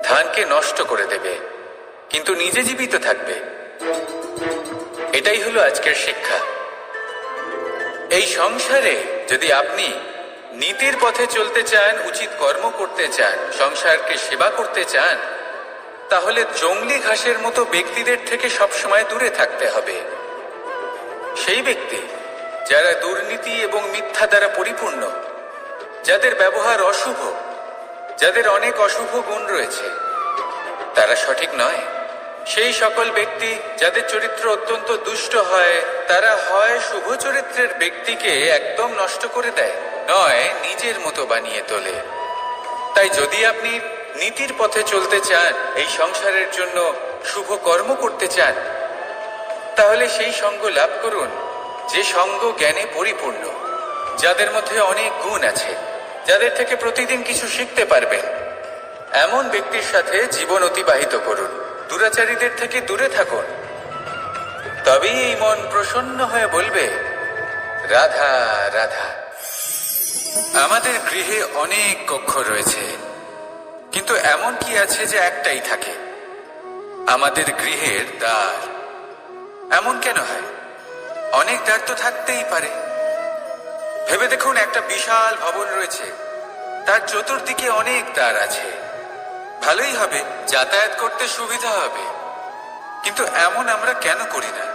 ধানকে নষ্ট করে দেবে, কিন্তু নিজে জীবিত থাকবে। এটাই হলো আজকের শিক্ষা। এই সংসারে যদি আপনি নীতির পথে চলতে চান, উচিত কর্ম করতে চান, সংসারকে সেবা করতে চান, তাহলে জংলি ঘাসের মতো ব্যক্তিদের থেকে সবসময় দূরে থাকতে হবে। সেই ব্যক্তি যারা দুর্নীতি এবং মিথ্যা দ্বারা পরিপূর্ণ, যাদের ব্যবহার অশুভ, যাদের অনেক অশুভ গুণ রয়েছে, তারা সঠিক নয়। সেই সকল ব্যক্তি যাদের চরিত্র অত্যন্ত দুষ্ট হয়, তারা হয় শুভ চরিত্রের ব্যক্তিকে একদম নষ্ট করে দেয়, নয় নিজের মতো বানিয়ে তোলে। তাই যদি আপনি নীতির পথে চলতে চান, এই সংসারের জন্য শুভ কর্ম করতে চান, তাহলে সেই সঙ্গ লাভ করুন যে সঙ্গ জ্ঞানে পরিপূর্ণ, যাদের মধ্যে অনেক গুণ আছে, যাদের থেকে প্রতিদিন কিছু শিখতে পারবেন। এমন ব্যক্তির সাথে জীবন অতিবাহিত করুন। দুরাচারীদের থেকে দূরে থাকুন। তবেই এই মন প্রসন্ন হয়ে বলবে, রাধা রাধা। আমাদের গৃহে অনেক কক্ষ রয়েছে, কিন্তু এমন কি আছে যে একটাই থাকে? আমাদের গৃহের দ্বার। এমন কেন হয়? অনেক দ্বার তো থাকতেই পারে। ভেবে দেখুন, একটা বিশাল ভবন রয়েছে, তার চতুর্দিকে অনেক দ্বার আছে। ভালোই হবে, যাতায়াত করতে সুবিধা হবে, কিন্তু এমন আমরা কেন করি না?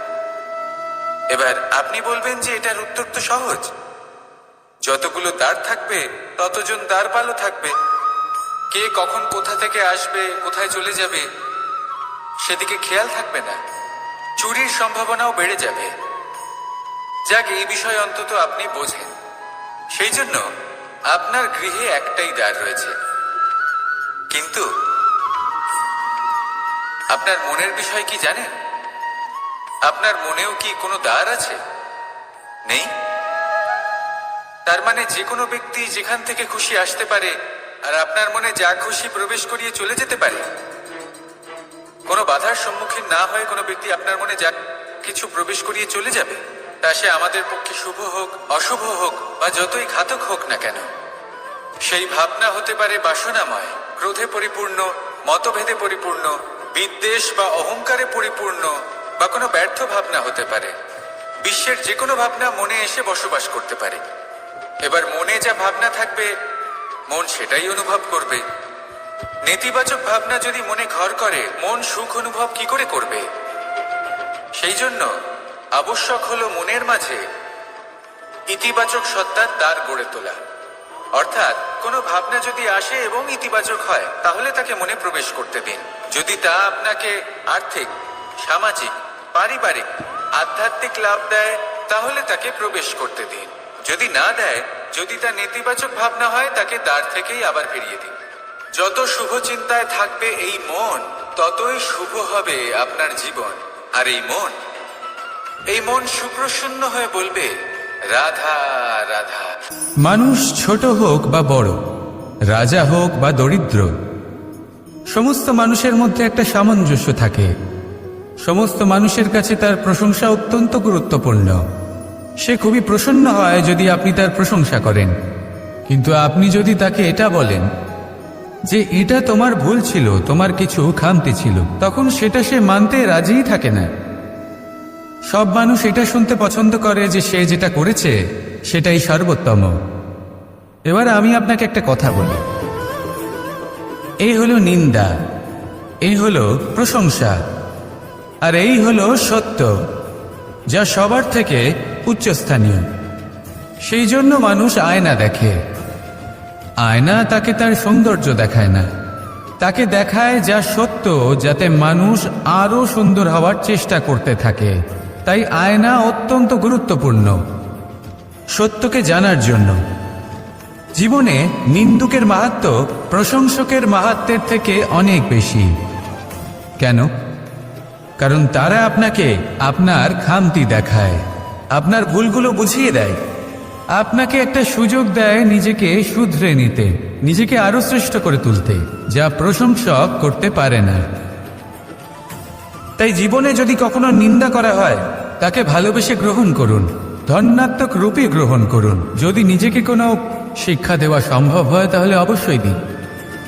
এবার আপনি বলবেন যে এটার উত্তর তো সহজ। যতগুলো দ্বার থাকবে ততজন দ্বারপালও থাকবে। কে কখন কোথা থেকে আসবে, কোথায় চলে যাবে, সেদিকে খেয়াল থাকবে না। চুরির সম্ভাবনাও বেড়ে যাবে। যাক, এই বিষয় অন্তত আপনি বোঝেন। সেই জন্য আপনার গৃহে একটাই দ্বার রয়েছে। কিন্তু আপনার মনের বিষয় কি জানেন? আপনার মনেও কি কোনো দ্বার আছে? নেই। তার মানে যে কোনো ব্যক্তি যেখান থেকে খুশি আসতে পারে, আর আপনার মনে যা খুশি প্রবেশ করিয়ে চলে যেতে পারে। কোনো বাধার সম্মুখীন না হয়ে কোনো ব্যক্তি আপনার মনে যা কিছু প্রবেশ করিয়ে চলে যাবে, তা সে আমাদের পক্ষে শুভ হোক, অশুভ হোক, বা যতই ঘাতক হোক না কেন। সেই ভাবনা হতে পারে বাসনাময়, ক্রোধে পরিপূর্ণ, মতভেদে পরিপূর্ণ, বিদ্বেষ বা অহংকারে পরিপূর্ণ, বা কোনো ব্যর্থ ভাবনা হতে পারে। বিশ্বের যে কোনো ভাবনা মনে এসে বসবাস করতে পারে। এবার মনে যা ভাবনা থাকবে, মন সেটাই অনুভব করবে। নেতিবাচক ভাবনা যদি মনে ঘর করে, মন সুখ অনুভব কি করে করবে? সেই জন্য আবশ্যক হলো মনের মাঝে ইতিবাচক সত্তার দ্বার গড়ে তোলা। অর্থাৎ কোনো ভাবনা যদি আসে এবং ইতিবাচক হয়, তাহলে তাকে মনে প্রবেশ করতে দিন। যদি তা আপনাকে আর্থিক, সামাজিক, পারিবারিক, আধ্যাত্মিক লাভ দেয়, তাহলে তাকে প্রবেশ করতে দিন। যদি না দেয়, যদি তা নেতিবাচক ভাবনা হয়, তাকে দ্বার থেকেই আবার ফিরিয়ে দিন। যত শুভ চিন্তায় থাকবে এই মন, ততই শুভ হবে আপনার জীবন। আর এই মন সুপ্রসন্ন হয়ে বলবে, রাধা রাধা। মানুষ ছোট হোক বা বড়, রাজা হোক বা দরিদ্র, সমস্ত মানুষের মধ্যে একটা সামঞ্জস্য থাকে। সমস্ত মানুষের কাছে তার প্রশংসা অত্যন্ত গুরুত্বপূর্ণ। সে খুবই প্রসন্ন হয় যদি আপনি তার প্রশংসা করেন। কিন্তু আপনি যদি তাকে এটা বলেন যে এটা তোমার ভুল ছিল, তোমার কিছু খামতি ছিল, তখন সেটা সে মানতে রাজিই থাকে না। সব মানুষ এটা শুনতে পছন্দ করে যে সে যেটা করেছে সেটাই সর্বোত্তম। এবার আমি আপনাকে একটা কথা বলি। এই হলো নিন্দা, এই হলো প্রশংসা, আর এই হলো সত্য, যা সবার থেকে উচ্চস্থানীয়। সেই জন্য মানুষ আয়না দেখে। আয়না তাকে তার সৌন্দর্য দেখায় না, তাকে দেখায় যা সত্য, যাতে মানুষ আরো সুন্দর হওয়ার চেষ্টা করতে থাকে। তাই আয়না অত্যন্ত গুরুত্বপূর্ণ সত্যকে জানার জন্য। জীবনে নিন্দুকের মাহাত্ম্য প্রশংসকের মাহাত্ম্যের থেকে অনেক বেশি। কেন? কারণ তারা আপনাকে আপনার খামতি দেখায়, আপনার ভুলগুলো বুঝিয়ে দেয়। আপনাকে একটা সুযোগ দেয় নিজেকে শুধরে নিতে, নিজেকে আরো শ্রেষ্ঠ করে তুলতে, যা প্রশংসক করতে পারে না। তাই জীবনে যদি কখনো নিন্দা করা হয়, তাকে ভালোবেসে গ্রহণ করুন, ধন্যাত্মক রূপে গ্রহণ করুন। যদি নিজেকে কোনো শিক্ষা দেওয়া সম্ভব হয় তাহলে অবশ্যই দিন।